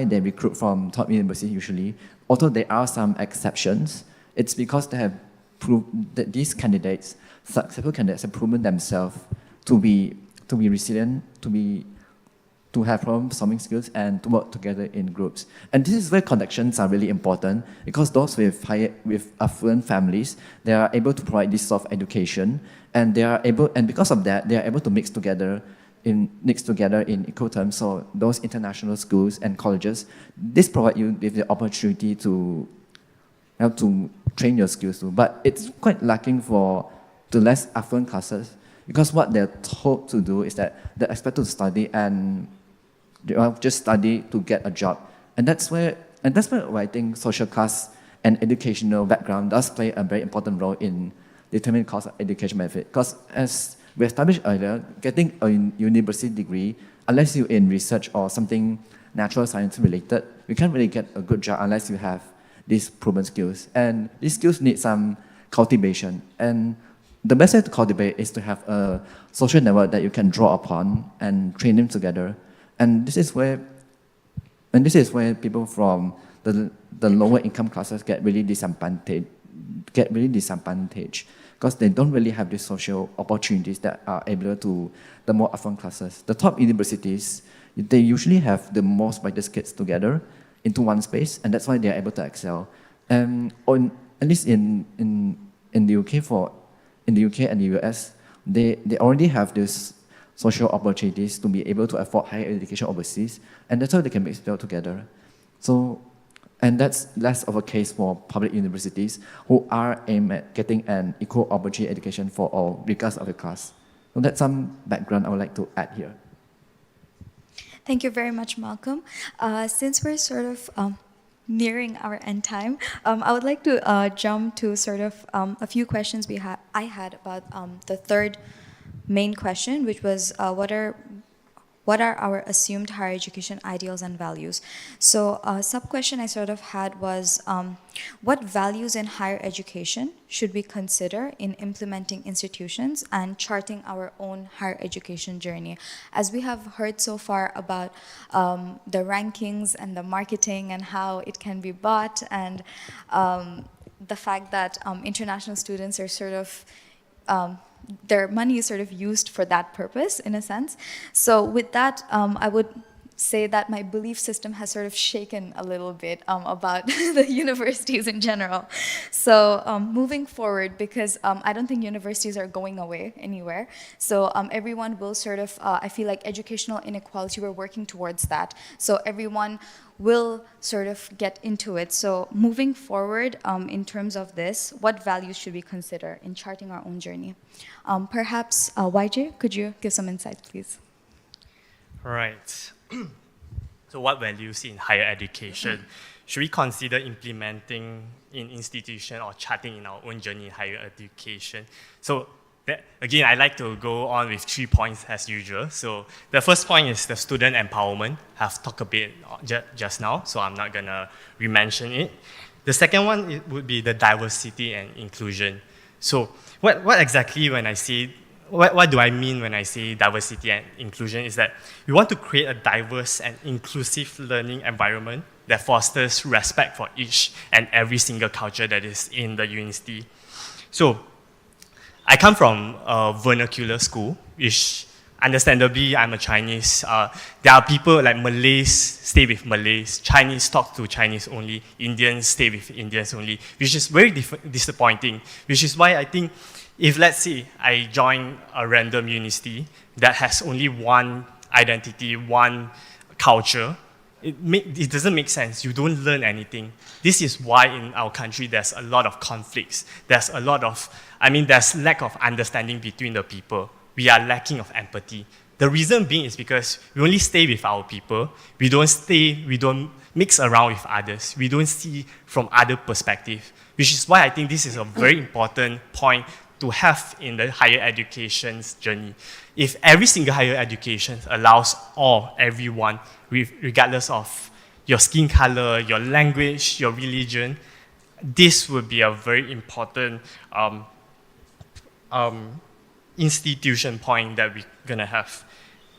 they recruit from top universities usually. Although there are some exceptions, it's because they have these candidates, successful candidates, have proven themselves to be resilient, to have problem-solving skills, and to work together in groups. And this is where connections are really important, because those with affluent families, they are able to provide this sort of education, and because of that, they are able to mix together in equal terms. So those international schools and colleges, this provide you with the opportunity to help to train your skills too. But it's quite lacking for the less affluent classes, because what they're told to do is that they're expected to study and just study to get a job. And that's where I think social class and educational background does play a very important role in determining cost of education benefit. Because as we established earlier, getting a university degree, unless you're in research or something natural science related, you can't really get a good job unless you have these proven skills. And these skills need some cultivation. And the best way to cultivate is to have a social network that you can draw upon and train them together. And this is where people from the lower income classes get really disadvantaged, because they don't really have these social opportunities that are able to the more affluent classes. The top universities, they usually have the most brightest kids together into one space, and that's why they are able to excel. And at least in the UK and the US, they already have this social opportunities to be able to afford higher education overseas, and that's how they can mix it all together. So, and that's less of a case for public universities who are aimed at getting an equal opportunity education for all, regardless of the class. So that's some background I would like to add here. Thank you very much, Malcolm. Since we're sort of nearing our end time, I would like to jump to sort of a few questions I had about the third main question, which was what are our assumed higher education ideals and values? So a sub-question I sort of had was, what values in higher education should we consider in implementing institutions and charting our own higher education journey? As we have heard so far about the rankings and the marketing and how it can be bought, and the fact that international students are sort of their money is sort of used for that purpose, in a sense. So with that, I would say that my belief system has sort of shaken a little bit about the universities in general. So moving forward, because I don't think universities are going away anywhere. So everyone will sort of, I feel like educational inequality, we're working towards that. So everyone will sort of get into it. So moving forward, in terms of this, what values should we consider in charting our own journey? Perhaps, YJ, could you give some insights, please? Right. So what values in higher education should we consider implementing in institution or charting in our own journey in higher education? So again, I like to go on with 3 points as usual. So the first point is the student empowerment. I've talked a bit just now, so I'm not going to re-mention it. The second one would be the diversity and inclusion. So what exactly when I say, what do I mean when I say diversity and inclusion is that we want to create a diverse and inclusive learning environment that fosters respect for each and every single culture that is in the university. So I come from a vernacular school, which understandably I'm a Chinese. There are people like Malays stay with Malays, Chinese talk to Chinese only, Indians stay with Indians only, which is very disappointing, which is why I think if, let's say, I join a random university that has only one identity, one culture, it doesn't make sense. You don't learn anything. This is why in our country there's a lot of conflicts. There's lack of understanding between the people. We are lacking of empathy. The reason being is because we only stay with our people. We don't mix around with others. We don't see from other perspective, which is why I think this is a very important point to have in the higher education's journey. If every single higher education allows everyone, regardless of your skin color, your language, your religion, this would be a very important institution point that we're going to have.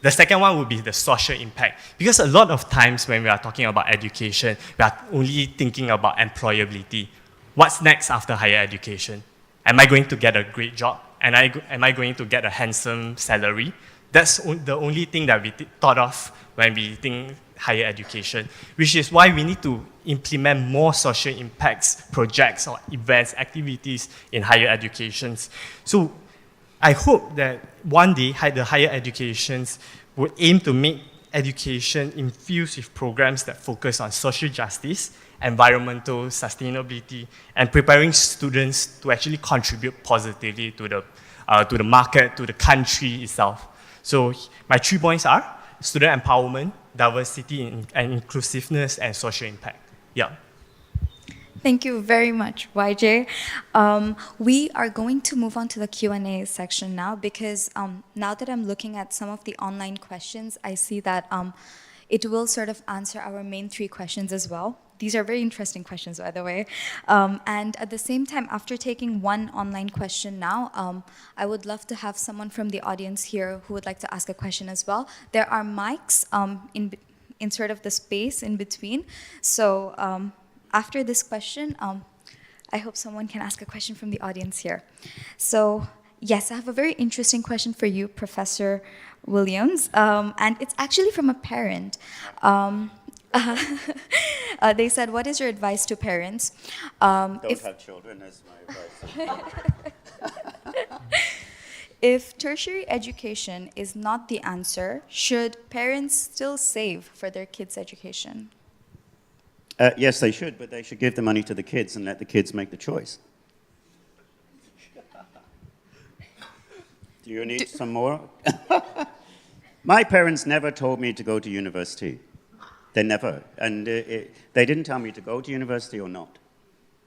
The second one would be the social impact. Because a lot of times when we are talking about education, we are only thinking about employability. What's next after higher education? Am I going to get a great job? And am I going to get a handsome salary? That's the only thing that we thought of when we think higher education, which is why we need to implement more social impacts, projects, or events, activities in higher educations. So I hope that one day the higher educations would aim to make education infused with programs that focus on social justice, environmental sustainability, and preparing students to actually contribute positively to the market, to the country itself. So my 3 points are student empowerment, diversity and inclusiveness, and social impact. Yeah. Thank you very much, YJ. We are going to move on to the Q&A section now because now that I'm looking at some of the online questions, I see that it will sort of answer our main 3 questions as well. These are very interesting questions, by the way. And at the same time, after taking one online question now, I would love to have someone from the audience here who would like to ask a question as well. There are mics in sort of the space in between. So after this question, I hope someone can ask a question from the audience here. So yes, I have a very interesting question for you, Professor Williams, and it's actually from a parent. They said, what is your advice to parents? Don't have children, that's my advice. If tertiary education is not the answer, should parents still save for their kids' education? Yes, they should, but they should give the money to the kids and let the kids make the choice. Do you need some more? My parents never told me to go to university. They never. And they didn't tell me to go to university or not.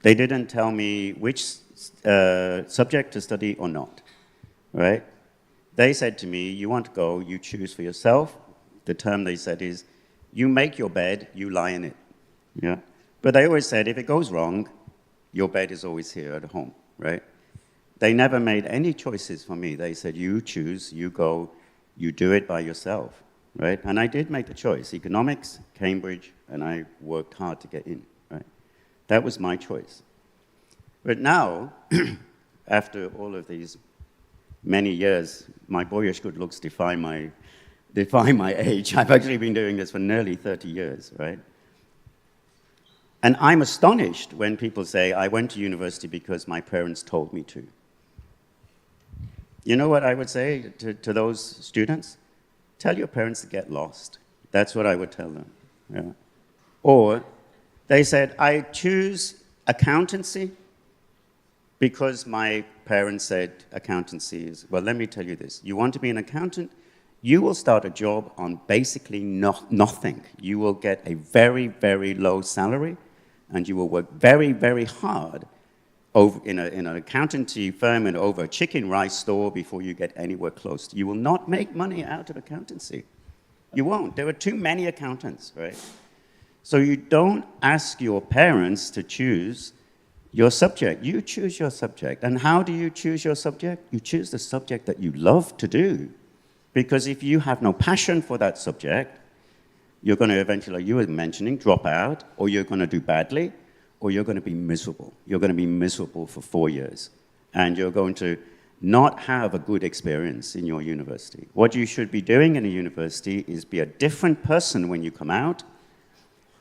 They didn't tell me which subject to study or not, right? They said to me, you want to go, you choose for yourself. The term they said is, you make your bed, you lie in it. Yeah? But they always said, if it goes wrong, your bed is always here at home, right? They never made any choices for me. They said, you choose, you go, you do it by yourself, right? And I did make the choice, economics, Cambridge, and I worked hard to get in, right? That was my choice. But now, after all of these many years, my boyish good looks defy my age. I've actually been doing this for nearly 30 years, right? And I'm astonished when people say, I went to university because my parents told me to. You know what I would say to those students? Tell your parents to get lost. That's what I would tell them. Yeah. Or they said, I choose accountancy because my parents said accountancy is, well, let me tell you this. You want to be an accountant? You will start a job on basically nothing. You will get a very, very low salary, and you will work very, very hard in an accountancy firm and over a chicken rice store before you get anywhere close. You will not make money out of accountancy. You won't. There are too many accountants, right? So you don't ask your parents to choose your subject. You choose your subject. And how do you choose your subject? You choose the subject that you love to do. Because if you have no passion for that subject, you're going to eventually, like you were mentioning, drop out, or you're going to do badly, or you're going to be miserable. You're going to be miserable for 4 years. And you're going to not have a good experience in your university. What you should be doing in a university is be a different person when you come out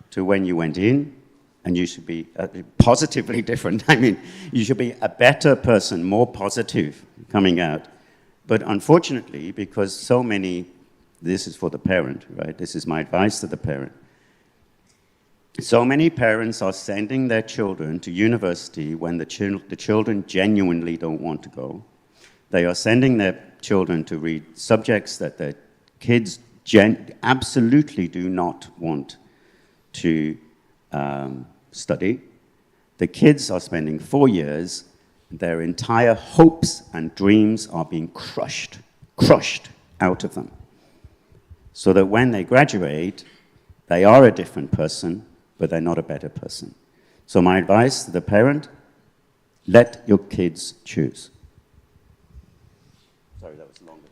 to when you went in, and you should be positively different. I mean, you should be a better person, more positive coming out. But unfortunately, because so many, this is for the parent, right? This is my advice to the parent. So many parents are sending their children to university when the children genuinely don't want to go. They are sending their children to read subjects that their kids absolutely do not want to study. The kids are spending 4 years, their entire hopes and dreams are being crushed out of them. So that when they graduate, they are a different person, but they're not a better person. So my advice to the parent, let your kids choose. Sorry, that was longer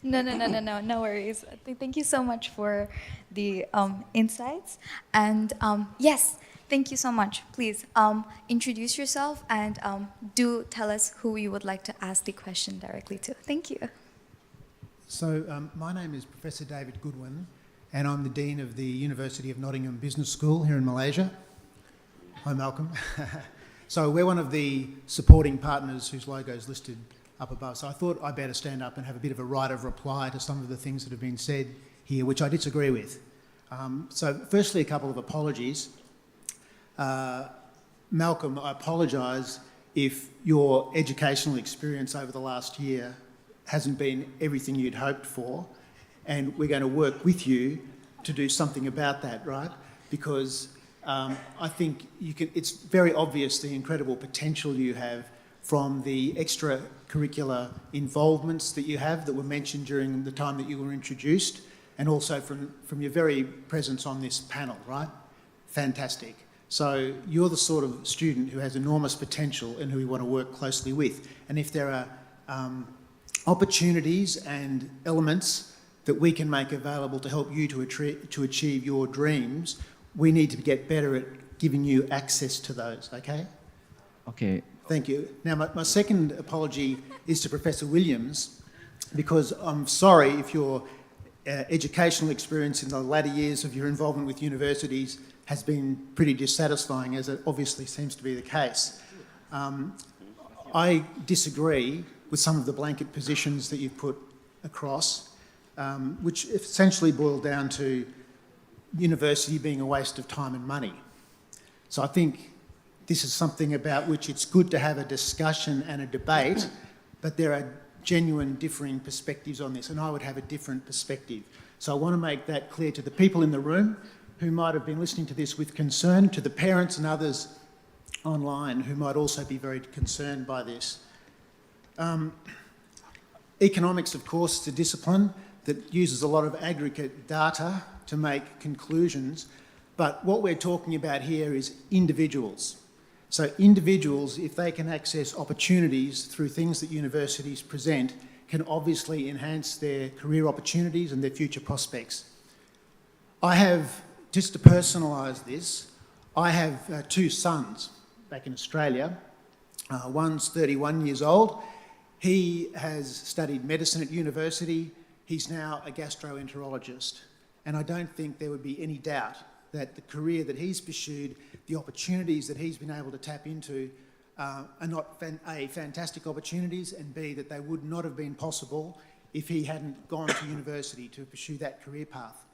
than usual. No worries. Thank you so much for the insights. And yes, Thank you so much. Please introduce yourself and do tell us who you would like to ask the question directly to. Thank you. So my name is Professor David Goodwin, and I'm the Dean of the University of Nottingham Business School here in Malaysia. Hi, Malcolm. So we're one of the supporting partners whose logo is listed up above. So I thought I'd better stand up and have a bit of a right of reply to some of the things that have been said here, which I disagree with. So firstly, a couple of apologies. Malcolm, I apologise if your educational experience over the last year hasn't been everything you'd hoped for, and we're going to work with you to do something about that, right? Because I think it's very obvious the incredible potential you have from the extracurricular involvements that you have that were mentioned during the time that you were introduced, and also from your very presence on this panel, right? Fantastic. So you're the sort of student who has enormous potential and who we want to work closely with. And if there are opportunities and elements that we can make available to help you to achieve your dreams, we need to get better at giving you access to those, okay? Okay. Thank you. Now, my second apology is to Professor Williams, because I'm sorry if your educational experience in the latter years of your involvement with universities has been pretty dissatisfying, as it obviously seems to be the case. I disagree with some of the blanket positions that you've put across, which essentially boil down to university being a waste of time and money. So I think this is something about which it's good to have a discussion and a debate, but there are genuine differing perspectives on this, and I would have a different perspective. So I want to make that clear to the people in the room who might have been listening to this with concern, to the parents and others online who might also be very concerned by this. Economics, of course, is a discipline that uses a lot of aggregate data to make conclusions, but what we're talking about here is individuals. So individuals, if they can access opportunities through things that universities present, can obviously enhance their career opportunities and their future prospects. I have, just to personalise this, I have two sons back in Australia. One's 31 years old. He has studied medicine at university. He's now a gastroenterologist. And I don't think there would be any doubt that the career that he's pursued, the opportunities that he's been able to tap into are not A, fantastic opportunities, and B, that they would not have been possible if he hadn't gone to university to pursue that career path.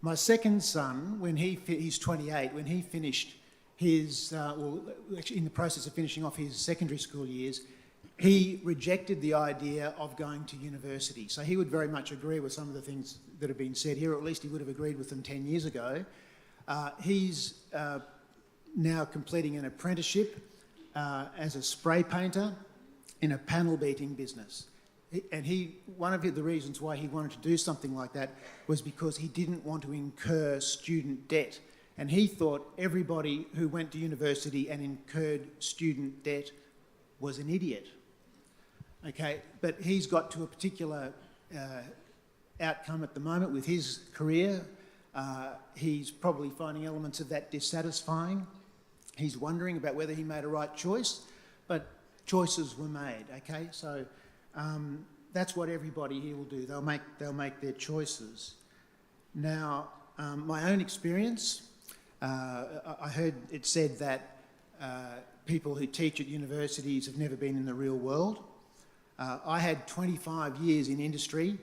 My second son, when he's 28, when he finished his, actually in the process of finishing off his secondary school years, he rejected the idea of going to university. So he would very much agree with some of the things that have been said here, or at least he would have agreed with them 10 years ago. He's now completing an apprenticeship as a spray painter in a panel beating business. And one of the reasons why he wanted to do something like that was because he didn't want to incur student debt. And he thought everybody who went to university and incurred student debt was an idiot. Okay, but he's got to a particular outcome at the moment with his career. He's probably finding elements of that dissatisfying. He's wondering about whether he made a right choice, but choices were made, okay? So that's what everybody here will do. They'll make their choices. Now, my own experience, I heard it said that people who teach at universities have never been in the real world. I had 25 years in industry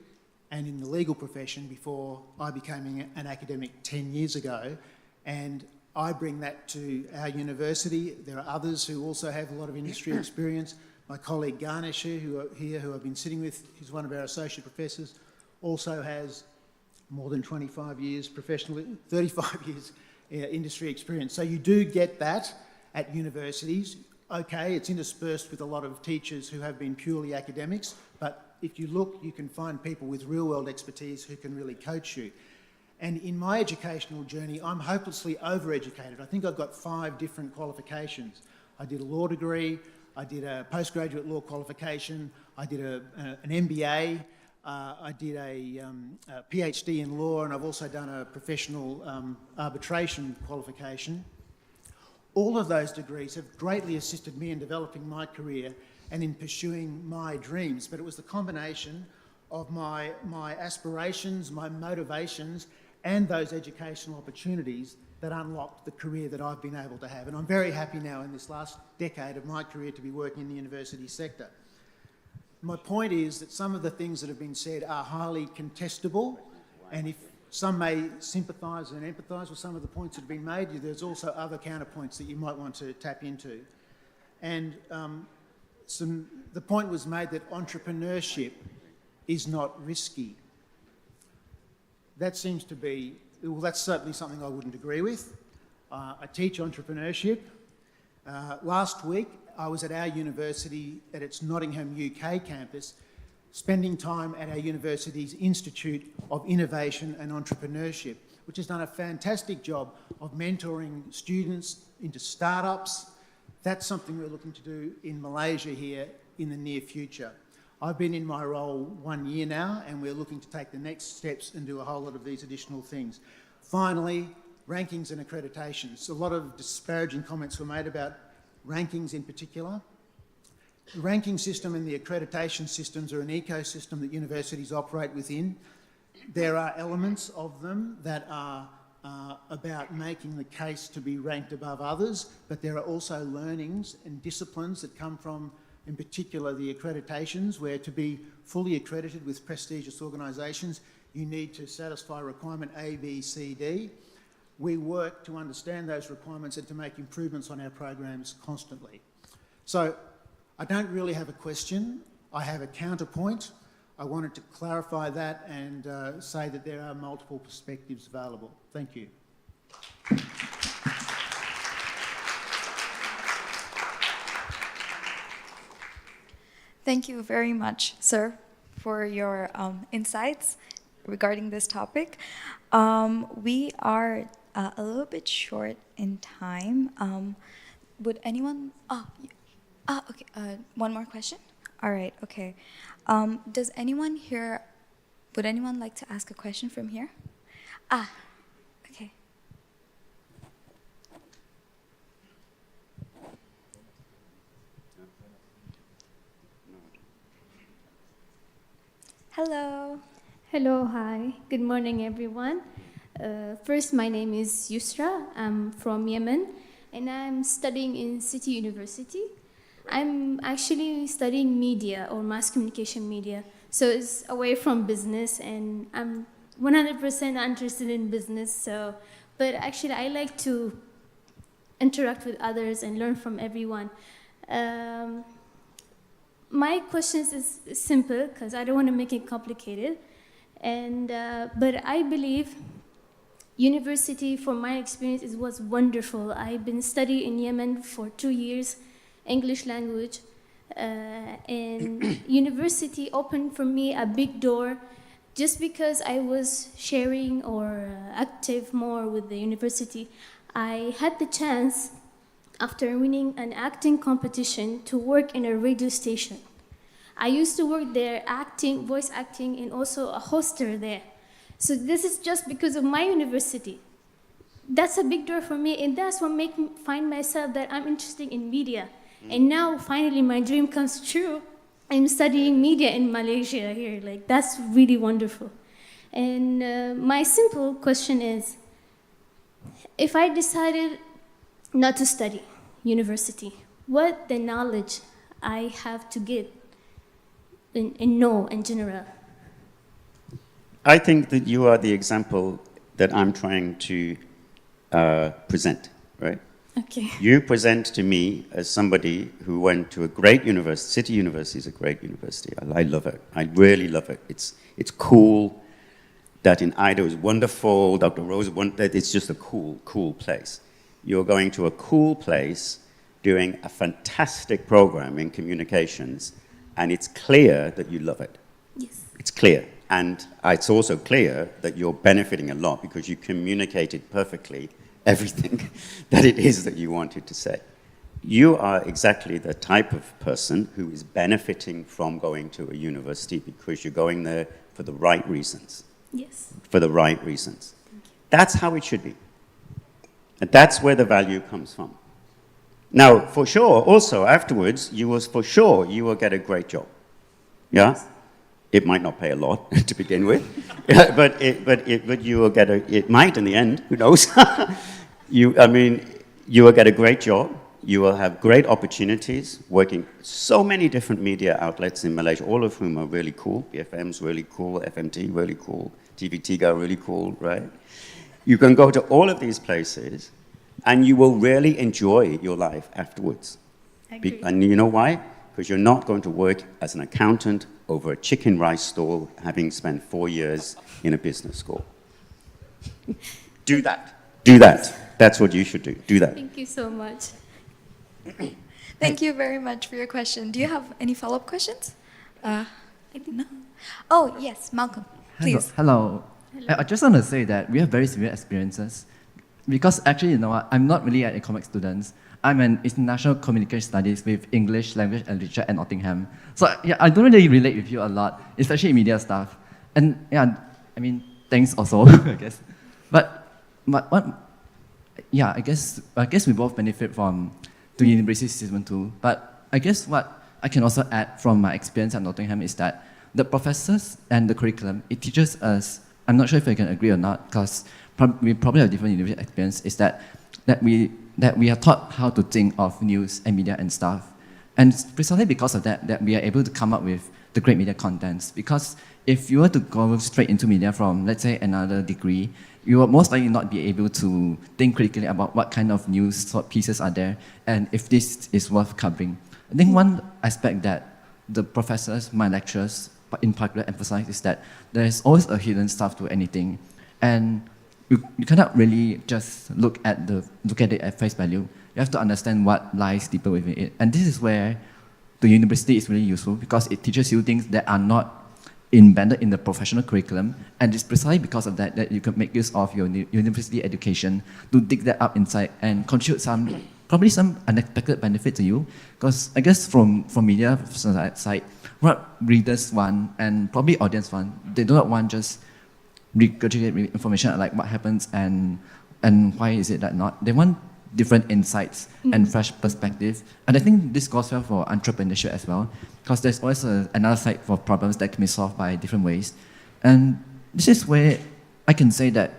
and in the legal profession before I became an academic 10 years ago, and I bring that to our university. There are others who also have a lot of industry experience. My colleague Ganesh, who I've been sitting with, he's one of our associate professors, also has more than 25 years professional, 35 years industry experience. So you do get that at universities. Okay, it's interspersed with a lot of teachers who have been purely academics, but if you look, you can find people with real-world expertise who can really coach you. And in my educational journey, I'm hopelessly overeducated. I think I've got 5 different qualifications. I did a law degree, I did a postgraduate law qualification, I did an MBA, I did a PhD in law, and I've also done a professional arbitration qualification. all of those degrees have greatly assisted me in developing my career and in pursuing my dreams. But it was the combination of my aspirations, my motivations, and those educational opportunities that unlocked the career that I've been able to have. And I'm very happy now in this last decade of my career to be working in the university sector. My point is that some of the things that have been said are highly contestable, and if some may sympathise and empathise with some of the points that have been made, there's also other counterpoints that you might want to tap into. And the point was made that entrepreneurship is not risky. That seems to be, well, that's certainly something I wouldn't agree with. I teach entrepreneurship. Last week, I was at our university at its Nottingham, UK campus, spending time at our university's Institute of Innovation and Entrepreneurship, which has done a fantastic job of mentoring students into startups. That's something we're looking to do in Malaysia here in the near future. I've been in my role 1 year now, and we're looking to take the next steps and do a whole lot of these additional things. Finally, rankings and accreditations. A lot of disparaging comments were made about rankings in particular. The ranking system and the accreditation systems are an ecosystem that universities operate within. There are elements of them that are about making the case to be ranked above others, but there are also learnings and disciplines that come from, in particular, the accreditations, where to be fully accredited with prestigious organisations, you need to satisfy requirement A, B, C, D. We work to understand those requirements and to make improvements on our programs constantly. So I don't really have a question. I have a counterpoint. I wanted to clarify that and say that there are multiple perspectives available. Thank you. Thank you very much, sir, for your insights regarding this topic. We are a little bit short in time. Would anyone... okay, one more question? All right, okay. Does anyone here... Would anyone like to ask a question from here? Okay. Hello. Hello, hi. Good morning, everyone. First, my name is Yusra. I'm from Yemen, and I'm studying in City University. I'm actually studying media or mass communication media, so it's away from business, and I'm 100% interested in business. But actually, I like to interact with others and learn from everyone. My questions is simple because I don't want to make it complicated, but I believe university, from my experience, was wonderful. I've been studying in Yemen for 2 years, English language, and university opened for me a big door just because I was sharing or active more with the university. I had the chance, after winning an acting competition, to work in a radio station. I used to work there acting, voice acting, and also a hoster there. So this is just because of my university. That's a big door for me, and that's what made me find myself that I'm interested in media. And now, finally, my dream comes true. I'm studying media in Malaysia here. Like, that's really wonderful. And my simple question is, if I decided not to study university, what the knowledge I have to get and know in general? I think that you are the example that I'm trying to present, right? Okay. You present to me as somebody who went to a great university. City University is a great university. I love it. I really love it. It's cool. That in Ida is wonderful. Dr. Rose, it's just a cool place. You're going to a cool place doing a fantastic program in communications, and it's clear that you love it. Yes. It's clear. And it's also clear that you're benefiting a lot because you communicated perfectly everything that it is that you wanted to say. You are exactly the type of person who is benefiting from going to a university because you're going there for the right reasons. Yes. For the right reasons. That's how it should be. And that's where the value comes from. Now, for sure, also afterwards, you will get a great job. Yeah? It might not pay a lot to begin with, but you will get it might in the end, who knows? You will get a great job. You will have great opportunities working so many different media outlets in Malaysia, all of whom are really cool. BFM's really cool, FMT really cool, TV Tiga really cool, right? You can go to all of these places and you will really enjoy your life afterwards. And you know why? Because you're not going to work as an accountant over a chicken rice stall having spent 4 years in a business school. Do that. Do that. That's what you should do. Do that. Thank you so much. Thank you very much for your question. Do you have any follow-up questions? I think no. Oh, yes, Malcolm, please. Hello. I just want to say that we have very similar experiences. Because actually, you know what, I'm not really an economics student. I'm an international communication studies with English, language and literature at Nottingham. So yeah, I don't really relate with you a lot, especially in media stuff. And yeah, I mean, thanks also, I guess. But I guess we both benefit from the university system too. But I guess what I can also add from my experience at Nottingham is that the professors and the curriculum, it teaches us, I'm not sure if I can agree or not, because we probably have different university experience, is that we are taught how to think of news and media and stuff. And it's precisely because of that we are able to come up with the great media contents. Because if you were to go straight into media from, let's say, another degree, you will most likely not be able to think critically about what kind of news sort pieces are there and if this is worth covering. I think one aspect that the professors, my lecturers in particular, emphasize is that there's always a hidden stuff to anything. And you cannot really just look at it at face value. You have to understand what lies deeper within it. And this is where the university is really useful because it teaches you things that are not embedded in the professional curriculum. And it's precisely because of that you can make use of your university education to dig that up inside and contribute probably some unexpected benefit to you. Because I guess from media side, what readers want and probably audience want, they do not want just regurgitate information like what happens and why is it that not. They want different insights and fresh perspective. And I think this goes well for entrepreneurship as well, because there's always another side for problems that can be solved by different ways. And this is where I can say that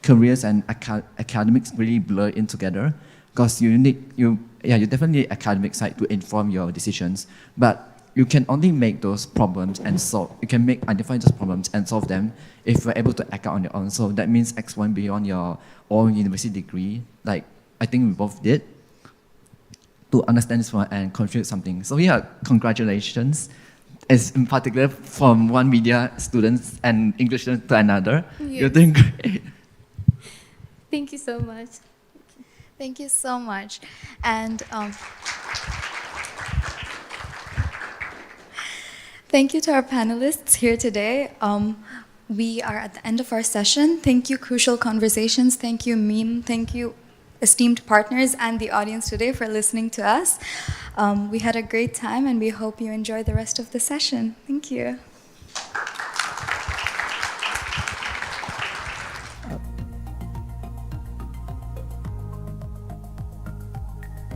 careers and academics really blur in together, because you definitely need academic side to inform your decisions, but you can only make those problems and identify those problems and solve them if you're able to act out on your own. So that means X1 beyond your own university degree, like I think we both did, to understand this one and contribute something. So yeah, congratulations, as in particular from one media student and English student to another. Yes. You're doing great. Thank you so much. Thank you so much. And thank you to our panelists here today. We are at the end of our session. Thank you, Crucial Conversations. Thank you, MIM. Thank you, esteemed partners and the audience today for listening to us. We had a great time and we hope you enjoy the rest of the session. Thank you.